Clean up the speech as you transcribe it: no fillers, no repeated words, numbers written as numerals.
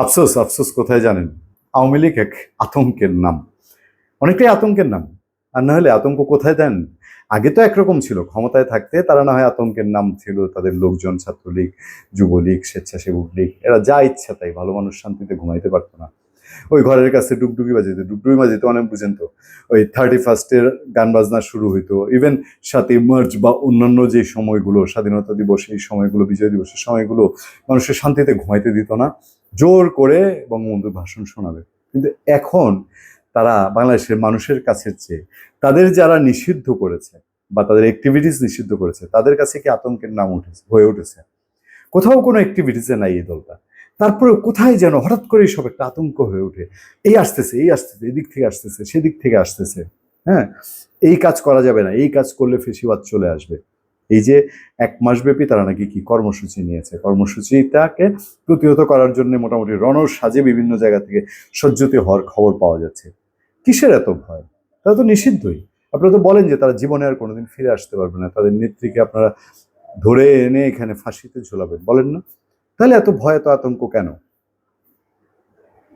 আফসোস আফসোস কোথায় জানেন? আওয়ামী লীগ এক আতঙ্কের নাম, অনেকটাই আতঙ্কের নাম। আর না হলে আতঙ্ক কোথায় দেন? আগে তো একরকম ছিল, ক্ষমতায় থাকতে তারা না হয় আতঙ্কের নাম ছিল, তাদের লোকজন ছাত্রলীগ, যুবলীগ, স্বেচ্ছাসেবক লীগ, এরা যা ইচ্ছা তাই, ভালো মানুষ শান্তিতে ঘুমাইতে পারতো না। ওই ঘরের কাছে ডুগডুগি বাজিতে, ডুগডুগি বাজিতে অনেক বুঝেন তো, ওই 31-এর গান বাজনা শুরু হইতো, ইভেন 7ই মার্চ বা অন্যান্য যে সময়গুলো, স্বাধীনতা দিবস, এই সময়গুলো, বিজয় দিবসের সময়গুলো মানুষের শান্তিতে ঘুমাইতে দিত না, জোর করে বঙ্গবন্ধুর ভাষণ শোনাবে। কিন্তু এখন তারা বাংলাদেশের মানুষের কাছে চেয়ে তাদের যারা নিষিদ্ধ করেছে বা তাদের অ্যাক্টিভিটিস নিষিদ্ধ করেছে তাদের কাছে কি আতঙ্কের নাম হয়ে উঠেছে? কোথাও কোনো অ্যাক্টিভিটিসে নাই এই দলটা, তারপরেও কোথায় যেন হঠাৎ করে সব একটা আতঙ্ক হয়ে ওঠে। এই আসতেছে, এই আসতেছে, এদিক থেকে আসতেছে, সেদিক থেকে আসতেছে। হ্যাঁ, এই কাজ করা যাবে না, এই কাজ করলে ফেসিবাদ চলে আসবে। এই যে 1 মাস ব্যাপী তারা নাকি কি কর্মসূচি নিয়েছে, কর্মসূচিটাকে প্রতিহত করার জন্য মোটামুটি সাজে বিভিন্ন জায়গা থেকে সজ্জিত হওয়ার খবর পাওয়া যাচ্ছে। কিসের এত ভয়? তারা তো নিষিদ্ধই। আপনারা তো বলেন যে তারা জীবনে আর কোনোদিন ফিরে আসতে পারবে না, তাদের নেত্রীকে আপনারা ধরে এনে এখানে ফাঁসিতে ঝোলাবেন, বলেন না? তাহলে এত ভয়, এত আতঙ্ক কেন?